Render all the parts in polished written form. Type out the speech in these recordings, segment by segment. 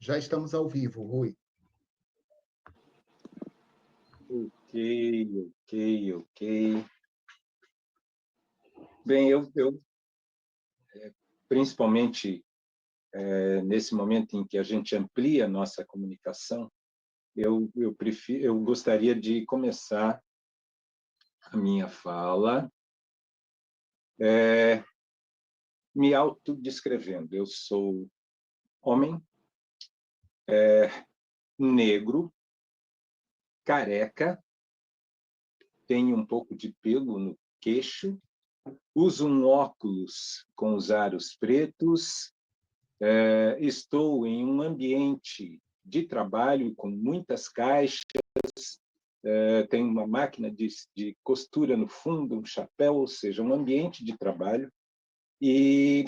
Já estamos ao vivo, Rui. Ok. Bem, principalmente nesse momento em que a gente amplia a nossa comunicação, eu gostaria de começar a minha fala me autodescrevendo. Eu sou homem, negro, careca, tenho um pouco de pelo no queixo, uso um óculos com os aros pretos, estou em um ambiente de trabalho com muitas caixas, tenho uma máquina de costura no fundo, um chapéu, ou seja, um ambiente de trabalho, e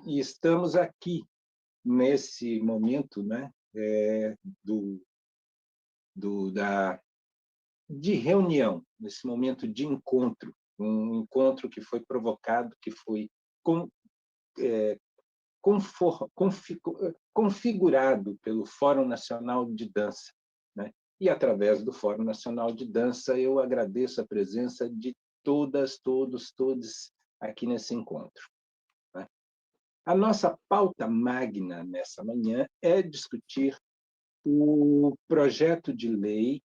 estamos aqui nesse momento, né, de reunião, nesse momento de encontro, um encontro que foi provocado, que foi configurado pelo Fórum Nacional de Dança, né? E, através do Fórum Nacional de Dança, eu agradeço a presença de todas, todos aqui nesse encontro, né? A nossa pauta magna nessa manhã é discutir o projeto de lei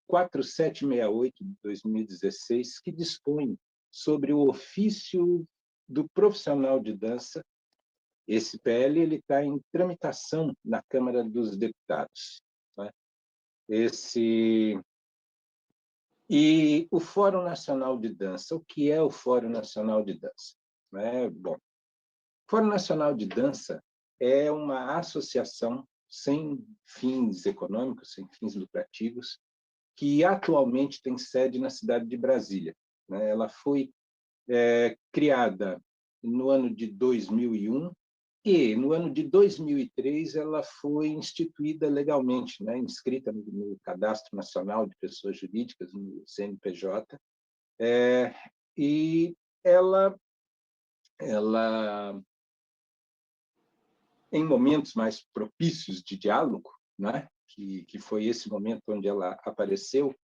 4768 de 2016, que dispõe sobre o ofício do profissional de dança. Esse PL está em tramitação na Câmara dos Deputados, né? E o Fórum Nacional de Dança. O que é o Fórum Nacional de Dança? Bom, o Fórum Nacional de Dança é uma associação sem fins econômicos, sem fins lucrativos, que atualmente tem sede na cidade de Brasília, né? Ela foi criada no ano de 2001, e, no ano de 2003, ela foi instituída legalmente, né, inscrita no Cadastro Nacional de Pessoas Jurídicas, no CNPJ, e ela, em momentos mais propícios de diálogo, né, que foi esse momento onde ela apareceu,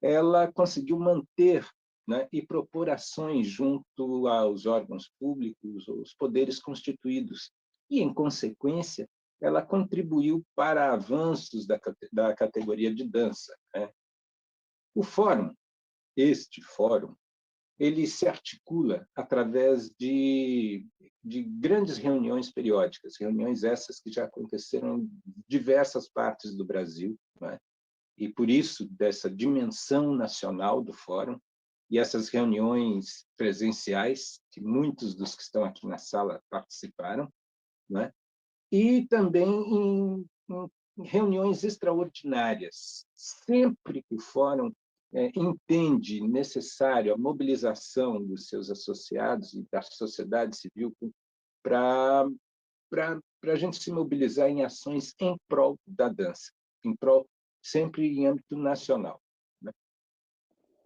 ela conseguiu manter, né, e propor ações junto aos órgãos públicos, os poderes constituídos, e, em consequência, ela contribuiu para avanços da categoria de dança, né? Este fórum, ele se articula através de grandes reuniões periódicas, reuniões essas que já aconteceram em diversas partes do Brasil, né? E, por isso, dessa dimensão nacional do fórum, e essas reuniões presenciais, que muitos dos que estão aqui na sala participaram, né? E também em reuniões extraordinárias. Sempre que o fórum entende necessário a mobilização dos seus associados e da sociedade civil para a gente se mobilizar em ações em prol da dança, em prol sempre em âmbito nacional, né?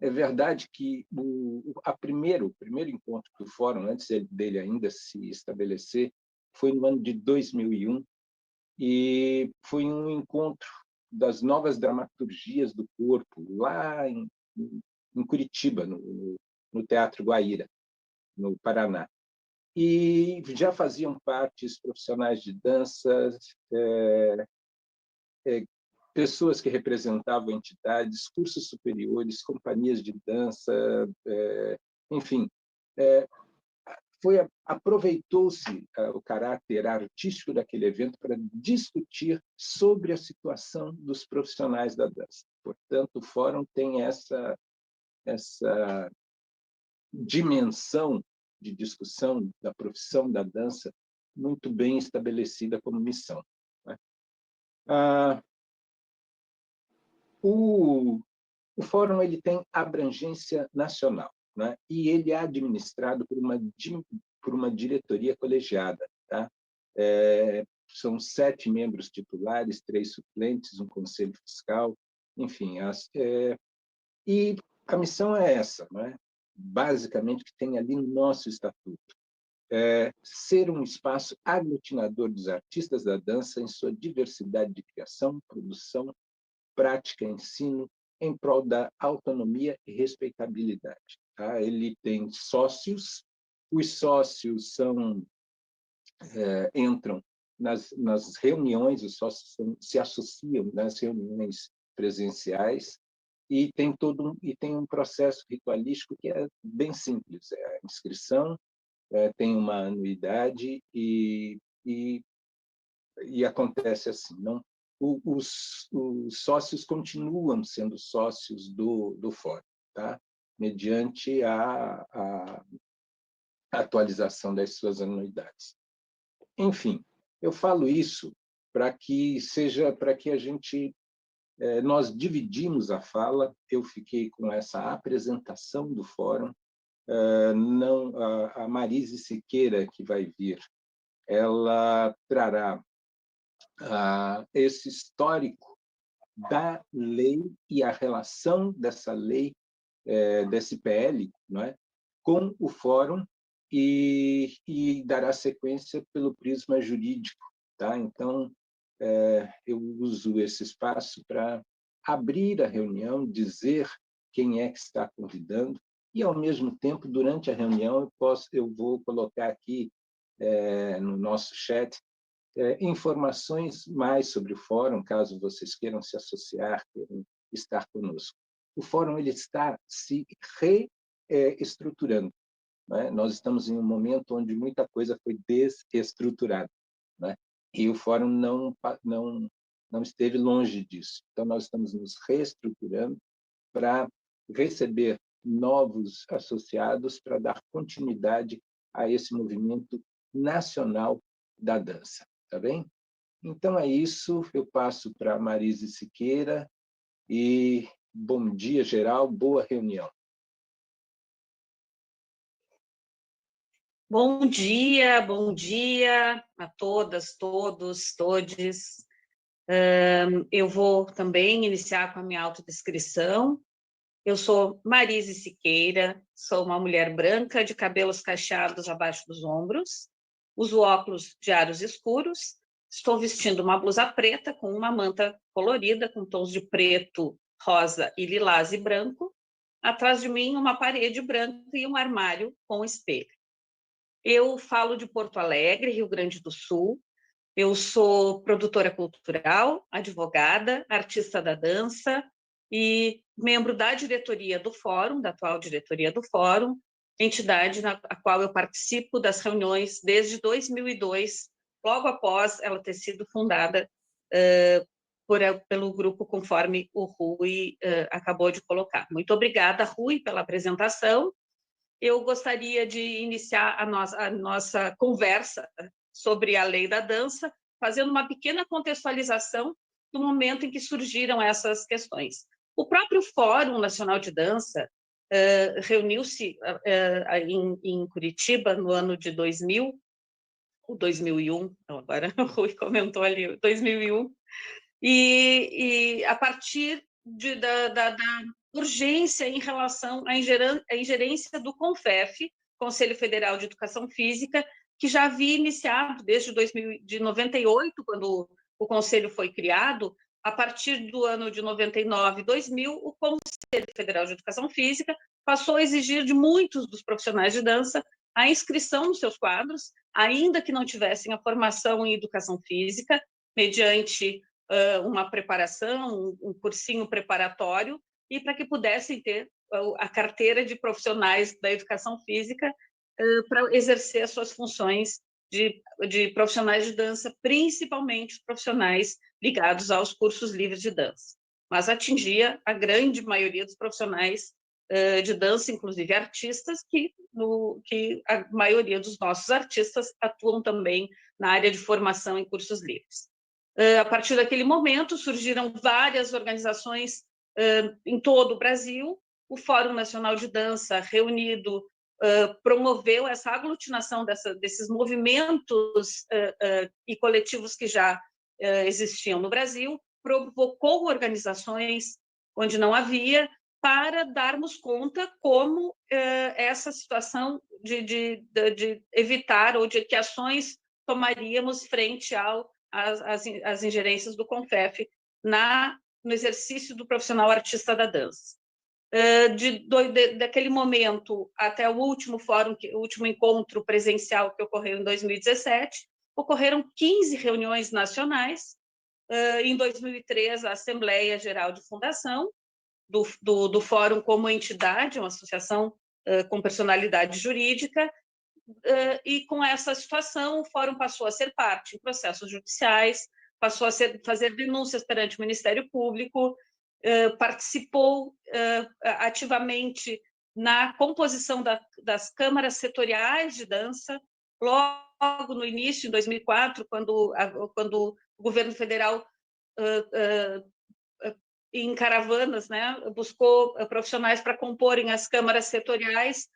É verdade que o primeiro encontro do Fórum, antes dele ainda se estabelecer, foi no ano de 2001, e foi um encontro das novas dramaturgias do corpo, lá em Curitiba, no Teatro Guaíra, no Paraná. E já faziam parte os profissionais de dança, pessoas que representavam entidades, cursos superiores, companhias de dança, enfim, aproveitou-se o caráter artístico daquele evento para discutir sobre a situação dos profissionais da dança. Portanto, o fórum tem essa dimensão de discussão da profissão da dança muito bem estabelecida como missão, né? O fórum ele tem abrangência nacional, né? E ele é administrado por uma diretoria colegiada, tá? São 7 membros titulares, 3 suplentes, um conselho fiscal, enfim. E a missão é essa, né? Basicamente, que tem ali no nosso estatuto. ser um espaço aglutinador dos artistas da dança em sua diversidade de criação, produção, prática, ensino, em prol da autonomia e respeitabilidade. Tá? Ele tem sócios, os sócios entram nas reuniões, os sócios se associam nas reuniões presenciais, e tem um processo ritualístico que é bem simples, é a inscrição, tem uma anuidade e acontece assim. Não, os sócios continuam sendo sócios do fórum, tá? Mediante a atualização das suas anuidades. Enfim, eu falo isso para que a gente nós dividimos a fala. Eu fiquei com essa apresentação do fórum. Não, a Marise Siqueira, que vai vir, ela trará esse histórico da lei e a relação dessa lei, desse PL, não é, com o fórum, e dará sequência pelo prisma jurídico. Tá? Então, eu uso esse espaço para abrir a reunião, dizer quem é que está convidando, e, ao mesmo tempo, durante a reunião, eu vou colocar aqui no nosso chat informações mais sobre o fórum, caso vocês queiram se associar, queiram estar conosco. O fórum ele está se reestruturando. Né? Nós estamos em um momento onde muita coisa foi desestruturada, né? E o fórum não esteve longe disso. Então, nós estamos nos reestruturando para receber novos associados, para dar continuidade a esse movimento nacional da dança. Tá bem? Então, é isso. Eu passo para a Marise Siqueira e bom dia, geral, boa reunião. Bom dia a todas, todos, todes. Eu vou também iniciar com a minha autodescrição. Eu sou Marise Siqueira, sou uma mulher branca de cabelos cacheados abaixo dos ombros, uso óculos de aros escuros, estou vestindo uma blusa preta com uma manta colorida com tons de preto, rosa e lilás e branco. Atrás de mim, uma parede branca e um armário com espelho. Eu falo de Porto Alegre, Rio Grande do Sul. Eu sou produtora cultural, advogada, artista da dança e membro da diretoria do Fórum, da atual diretoria do Fórum, entidade na qual eu participo das reuniões desde 2002, logo após ela ter sido fundada pelo grupo, conforme o Rui acabou de colocar. Muito obrigada, Rui, pela apresentação. Eu gostaria de iniciar a nossa conversa sobre a lei da dança, fazendo uma pequena contextualização do momento em que surgiram essas questões. O próprio Fórum Nacional de Dança reuniu-se em Curitiba no ano de 2000, ou 2001, agora o Rui comentou ali, 2001, e a partir da urgência em relação à ingerência do CONFEF, Conselho Federal de Educação Física, que já havia iniciado desde 98, quando o Conselho foi criado. A partir do ano de 99, 2000, o Conselho Federal de Educação Física passou a exigir de muitos dos profissionais de dança a inscrição nos seus quadros, ainda que não tivessem a formação em educação física, mediante uma preparação, um cursinho preparatório, e para que pudessem ter a carteira de profissionais da educação física para exercer as suas funções de profissionais de dança, principalmente os profissionais ligados aos cursos livres de dança. Mas atingia a grande maioria dos profissionais de dança, inclusive artistas, que a maioria dos nossos artistas atuam também na área de formação em cursos livres. A partir daquele momento, surgiram várias organizações em todo o Brasil. O Fórum Nacional de Dança, reunido, promoveu essa aglutinação desses movimentos e coletivos que já existiam no Brasil, provocou organizações onde não havia, para darmos conta como essa situação de evitar ou de que ações tomaríamos frente às ingerências do CONFEF no exercício do profissional artista da dança. Daquele momento até o último fórum, o último encontro presencial que ocorreu em 2017, ocorreram 15 reuniões nacionais. Em 2003, a Assembleia Geral de Fundação, do Fórum como entidade, uma associação com personalidade jurídica, e com essa situação o Fórum passou a ser parte em processos judiciais, passou a fazer denúncias perante o Ministério Público, participou ativamente na composição das câmaras setoriais de dança. Logo no início, em 2004, quando o governo federal, em caravanas, né, buscou profissionais para comporem as câmaras setoriais,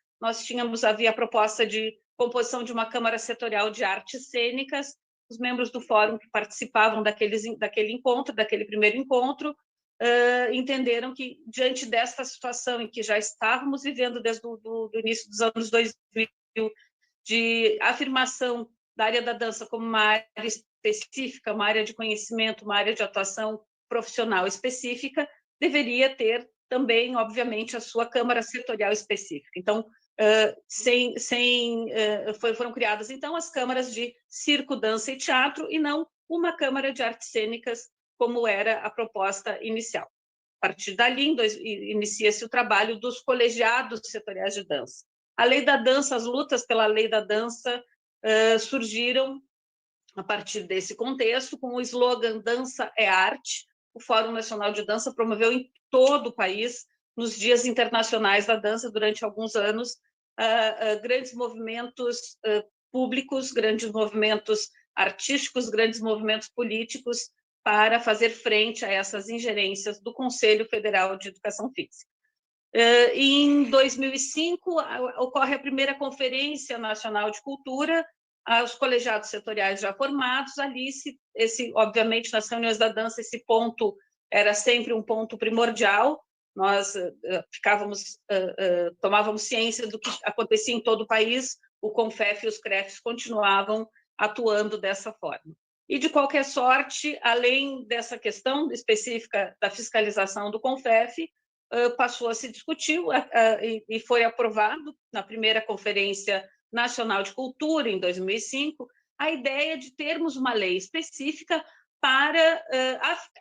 havia a proposta de composição de uma câmara setorial de artes cênicas. Os membros do fórum que participavam daquele primeiro encontro, entenderam que, diante desta situação em que já estávamos vivendo desde o início dos anos 2000, de afirmação da área da dança como uma área específica, uma área de conhecimento, uma área de atuação profissional específica, deveria ter também, obviamente, a sua câmara setorial específica. Então, foram criadas, então, as câmaras de circo, dança e teatro, e não uma câmara de artes cênicas, como era a proposta inicial. A partir dali, inicia-se o trabalho dos colegiados setoriais de dança. A lei da dança, as lutas pela lei da dança surgiram a partir desse contexto, com o slogan Dança é Arte. O Fórum Nacional de Dança promoveu em todo o país, nos Dias Internacionais da Dança, durante alguns anos, grandes movimentos públicos, grandes movimentos artísticos, grandes movimentos políticos, para fazer frente a essas ingerências do Conselho Federal de Educação Física. Em 2005, ocorre a primeira Conferência Nacional de Cultura, os colegiados setoriais já formados. Ali, obviamente, nas reuniões da dança, esse ponto era sempre um ponto primordial. Nós tomávamos ciência do que acontecia em todo o país, o CONFEF e os CREFs continuavam atuando dessa forma. E, de qualquer sorte, além dessa questão específica da fiscalização do CONFEF, passou a se discutir e foi aprovado na primeira Conferência Nacional de Cultura, em 2005, a ideia de termos uma lei específica para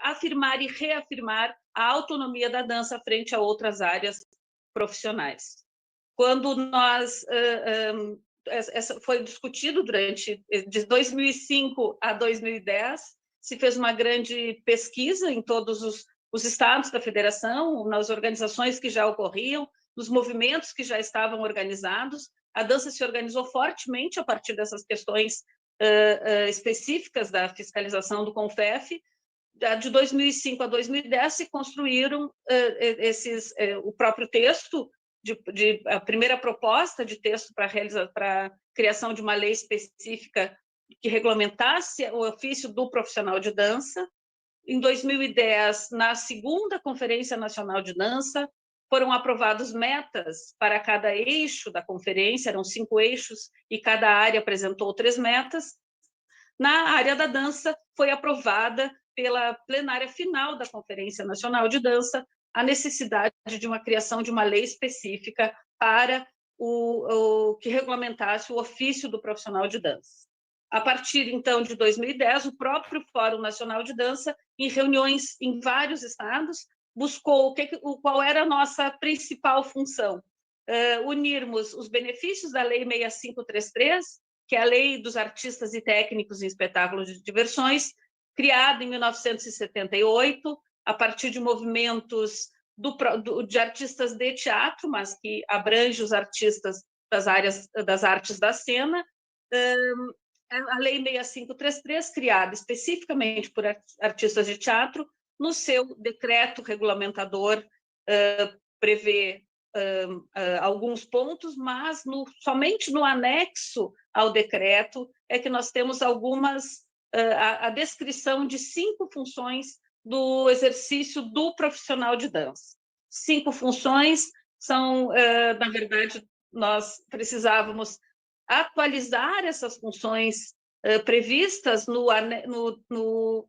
afirmar e reafirmar a autonomia da dança frente a outras áreas profissionais. Quando foi discutido de 2005 a 2010, se fez uma grande pesquisa em todos os estados da federação, nas organizações que já ocorriam, nos movimentos que já estavam organizados. A dança se organizou fortemente a partir dessas questões específicas da fiscalização do CONFEF. De 2005 a 2010 se construíram o próprio texto, a primeira proposta de texto para a criação de uma lei específica que regulamentasse o ofício do profissional de dança. Em 2010, na segunda Conferência Nacional de Dança, foram aprovadas metas para cada eixo da conferência, eram 5 eixos, e cada área apresentou 3 metas. Na área da dança, foi aprovada pela plenária final da Conferência Nacional de Dança a necessidade de uma criação de uma lei específica para o que regulamentasse o ofício do profissional de dança. A partir, então, de 2010, o próprio Fórum Nacional de Dança, em reuniões em vários estados, buscou qual era a nossa principal função: unirmos os benefícios da Lei 6533, que é a Lei dos Artistas e Técnicos em Espetáculos de Diversões, criada em 1978, a partir de movimentos de artistas de teatro, mas que abrange os artistas das artes da cena. A Lei 6533, criada especificamente por artistas de teatro, no seu decreto regulamentador, prevê alguns pontos, mas somente no anexo ao decreto é que nós temos a descrição de 5 funções do exercício do profissional de dança. 5 funções, na verdade, nós precisávamos atualizar essas funções previstas no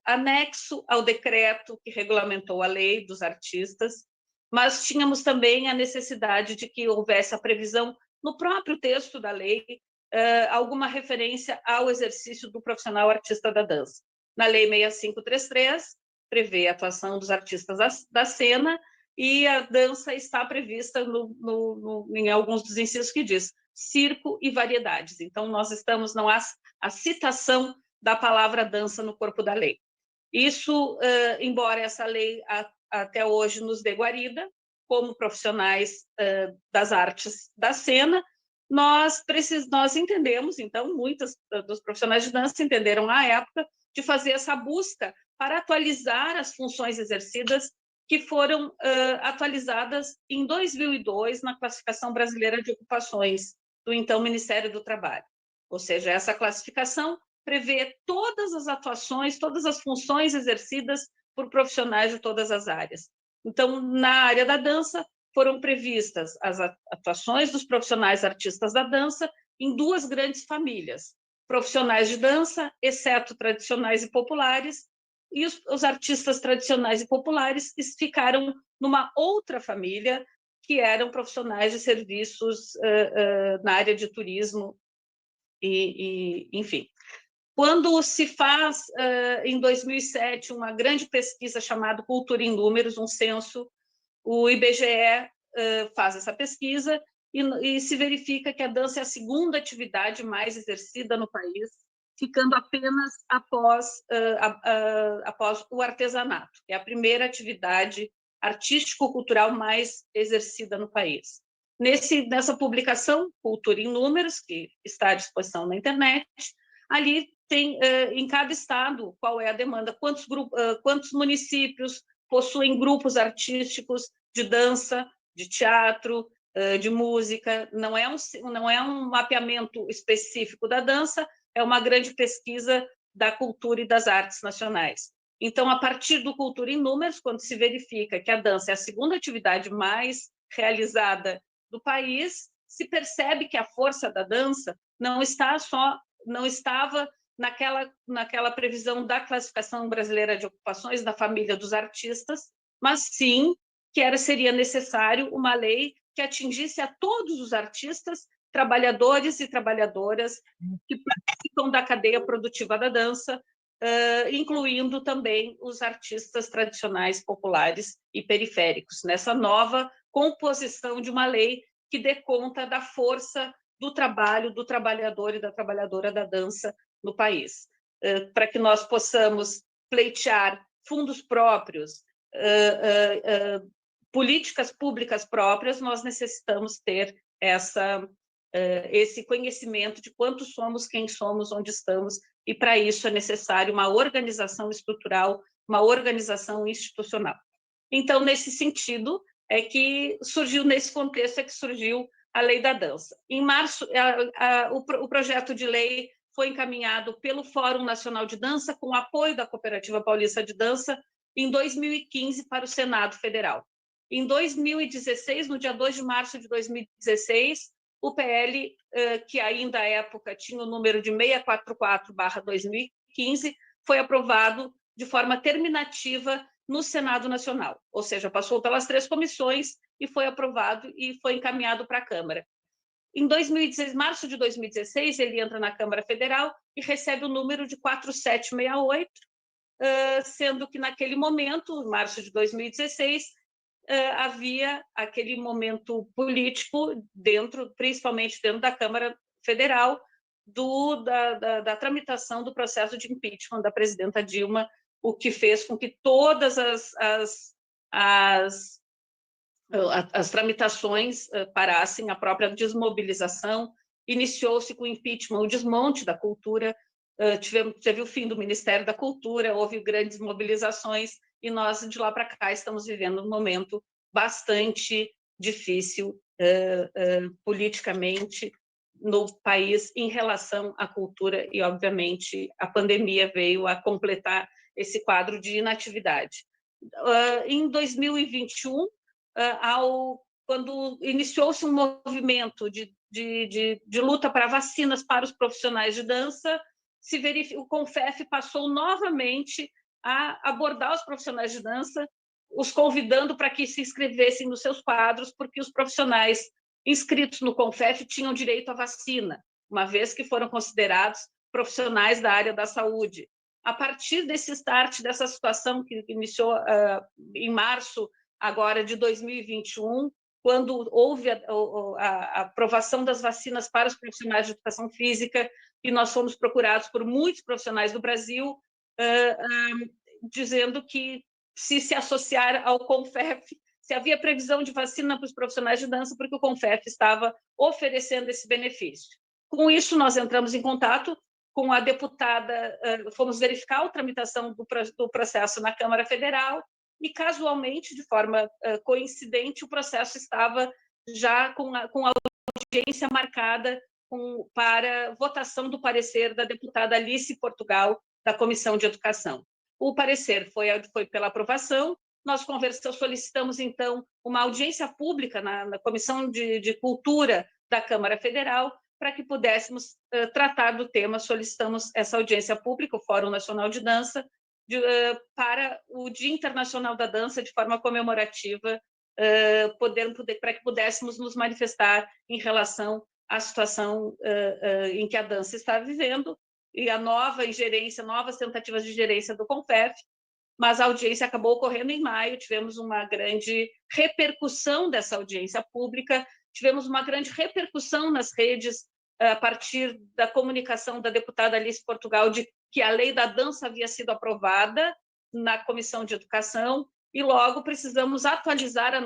anexo ao decreto que regulamentou a lei dos artistas, mas tínhamos também a necessidade de que houvesse a previsão no próprio texto da lei, alguma referência ao exercício do profissional artista da dança. Na Lei 6533, prevê a atuação dos artistas da cena, e a dança está prevista em alguns dos incisos que diz circo e variedades. Então, nós estamos, não há a citação da palavra dança no corpo da lei. Isso, embora essa lei até hoje nos dê guarida, como profissionais das artes da cena, nós entendemos, então, muitos dos profissionais de dança entenderam à época de fazer essa busca para atualizar as funções exercidas que foram atualizadas em 2002 na Classificação Brasileira de Ocupações do então Ministério do Trabalho. Ou seja, essa classificação prevê todas as atuações, todas as funções exercidas por profissionais de todas as áreas. Então, na área da dança, foram previstas as atuações dos profissionais artistas da dança em 2 grandes famílias: profissionais de dança, exceto tradicionais e populares, e os artistas tradicionais e populares ficaram numa outra família, que eram profissionais de serviços na área de turismo, enfim. Quando se faz, em 2007, uma grande pesquisa chamada Cultura em Números, um censo, o IBGE faz essa pesquisa e se verifica que a dança é a segunda atividade mais exercida no país, ficando apenas após o artesanato, que é a primeira atividade artístico-cultural mais exercida no país. Nessa publicação, Cultura em Números, que está à disposição na internet, ali tem, em cada estado, qual é a demanda, quantos municípios possuem grupos artísticos de dança, de teatro, de música. Não é um mapeamento específico da dança, é uma grande pesquisa da cultura e das artes nacionais. Então, a partir do Cultura em Números, quando se verifica que a dança é a segunda atividade mais realizada do país, se percebe que a força da dança não estava naquela previsão da Classificação Brasileira de Ocupações da família dos artistas, mas sim que seria necessário uma lei que atingisse a todos os artistas, trabalhadores e trabalhadoras que participam da cadeia produtiva da dança, incluindo também os artistas tradicionais, populares e periféricos, nessa nova composição de uma lei que dê conta da força do trabalho do trabalhador e da trabalhadora da dança no país, para que nós possamos pleitear fundos próprios, políticas públicas próprias. Nós necessitamos ter esse conhecimento de quantos somos, quem somos, onde estamos, e para isso é necessário uma organização estrutural, uma organização institucional. Então, nesse sentido, nesse contexto que surgiu a Lei da Dança. Em março, o projeto de lei foi encaminhado pelo Fórum Nacional de Dança, com apoio da Cooperativa Paulista de Dança, em 2015, para o Senado Federal. Em 2016, no dia 2 de março de 2016, o PL, que ainda à época tinha o número de 644/2015, foi aprovado de forma terminativa no Senado Nacional, ou seja, passou pelas 3 comissões e foi aprovado e foi encaminhado para a Câmara. Em março de 2016, ele entra na Câmara Federal e recebe o número de 4768, sendo que naquele momento, em março de 2016, havia aquele momento político principalmente dentro da Câmara Federal, da tramitação do processo de impeachment da presidenta Dilma, o que fez com que todas as tramitações parassem, a própria desmobilização. Iniciou-se com o impeachment, o desmonte da cultura, teve o fim do Ministério da Cultura, houve grandes mobilizações, e nós, de lá para cá, estamos vivendo um momento bastante difícil politicamente no país em relação à cultura, e, obviamente, a pandemia veio a completar esse quadro de inatividade. Em 2021, quando iniciou-se um movimento de luta para vacinas para os profissionais de dança, o CONFEF passou novamente a abordar os profissionais de dança, os convidando para que se inscrevessem nos seus quadros, porque os profissionais inscritos no CONFEF tinham direito à vacina, uma vez que foram considerados profissionais da área da saúde. A partir desse start, dessa situação que iniciou em março agora de 2021, quando houve a aprovação das vacinas para os profissionais de educação física, e nós fomos procurados por muitos profissionais do Brasil, dizendo que se associar ao CONFEF, se havia previsão de vacina para os profissionais de dança, porque o CONFEF estava oferecendo esse benefício. Com isso, nós entramos em contato com a deputada, fomos verificar a tramitação do processo na Câmara Federal, e, casualmente, de forma coincidente, o processo estava já com a audiência marcada para votação do parecer da deputada Alice Portugal, da Comissão de Educação. O parecer foi pela aprovação, nós solicitamos, então, uma audiência pública na Comissão de Cultura da Câmara Federal, para que pudéssemos tratar do tema. Solicitamos essa audiência pública, o Fórum Nacional de Dança, para o Dia Internacional da Dança, de forma comemorativa, para que pudéssemos nos manifestar em relação à situação em que a dança está vivendo, e a novas tentativas de gerência do CONFEF, mas a audiência acabou ocorrendo em maio, tivemos uma grande repercussão dessa audiência pública, tivemos uma grande repercussão nas redes, a partir da comunicação da deputada Alice Portugal, de que a lei da dança havia sido aprovada na Comissão de Educação, e logo precisamos atualizar a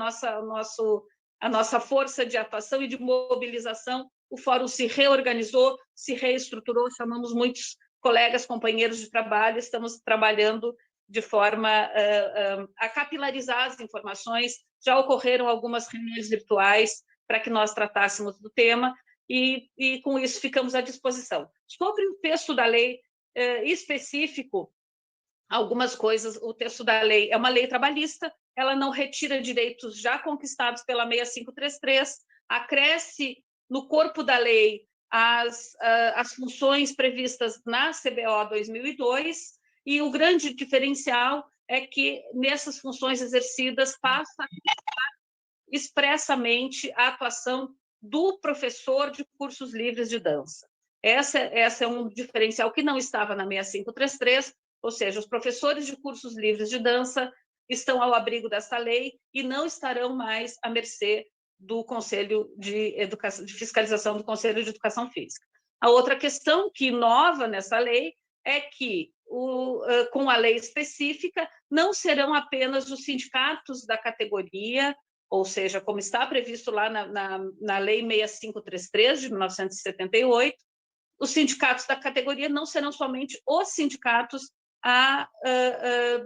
nossa força de atuação e de mobilização. O Fórum se reorganizou, se reestruturou, chamamos muitos colegas, companheiros de trabalho, estamos trabalhando de forma a capilarizar as informações. Já ocorreram algumas reuniões virtuais para que nós tratássemos do tema, e com isso ficamos à disposição. Sobre o texto da lei específico, algumas coisas. O texto da lei é uma lei trabalhista, ela não retira direitos já conquistados pela 6533, acresce no corpo da lei as funções previstas na CBO 2002, e o grande diferencial é que, nessas funções exercidas, passa expressamente a atuação do professor de cursos livres de dança. Essa é um diferencial que não estava na 6533, ou seja, os professores de cursos livres de dança estão ao abrigo dessa lei e não estarão mais à mercê do Conselho de Fiscalização do Conselho de Educação Física. A outra questão que inova nessa lei é que, com a lei específica, não serão apenas os sindicatos da categoria, ou seja, como está previsto lá na Lei 6533, de 1978, os sindicatos da categoria não serão somente os sindicatos a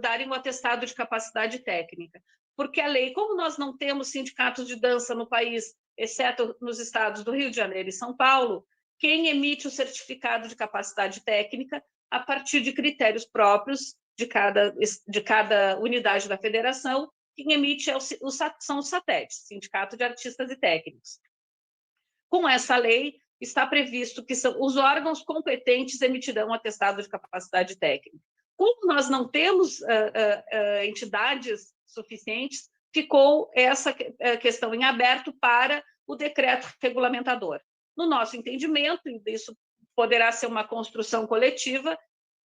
darem o atestado de capacidade técnica, porque a lei, como nós não temos sindicatos de dança no país, exceto nos estados do Rio de Janeiro e São Paulo, quem emite o certificado de capacidade técnica, a partir de critérios próprios de cada unidade da federação, quem emite são os SATETs, Sindicato de Artistas e Técnicos. Com essa lei, está previsto que os órgãos competentes emitirão um atestado de capacidade técnica. Como nós não temos entidades suficientes, ficou essa questão em aberto para o decreto regulamentador. No nosso entendimento, e isso poderá ser uma construção coletiva,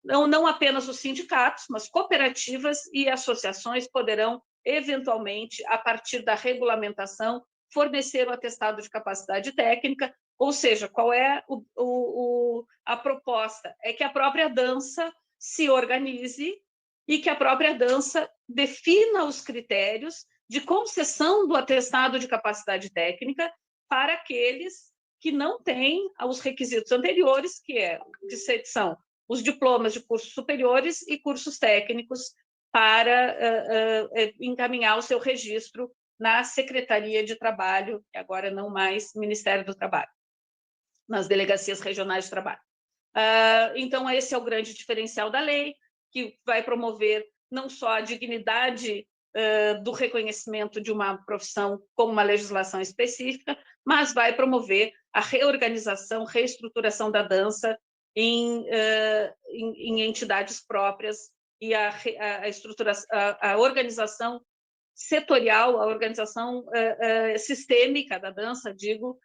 não apenas os sindicatos, mas cooperativas e associações poderão, eventualmente, a partir da regulamentação, fornecer o atestado de capacidade técnica. Ou seja, qual é a proposta? É que a própria dança se organize e que a própria dança defina os critérios de concessão do atestado de capacidade técnica para aqueles que não têm os requisitos anteriores, que são os diplomas de cursos superiores e cursos técnicos, para encaminhar o seu registro na Secretaria de Trabalho, que agora não mais Ministério do Trabalho, nas delegacias regionais de trabalho. Então, esse é o grande diferencial da lei, que vai promover não só a dignidade do reconhecimento de uma profissão com uma legislação específica, mas vai promover a reorganização, reestruturação da dança em entidades próprias e a organização setorial, a organização sistêmica da dança, digo,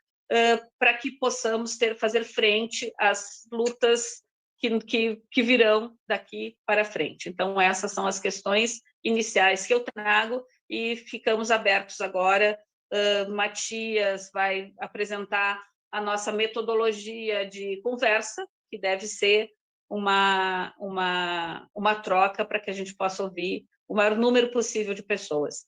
para que possamos fazer frente às lutas que virão daqui para frente. Então, essas são as questões iniciais que eu trago e ficamos abertos agora. Matias vai apresentar a nossa metodologia de conversa, que deve ser uma troca para que a gente possa ouvir o maior número possível de pessoas.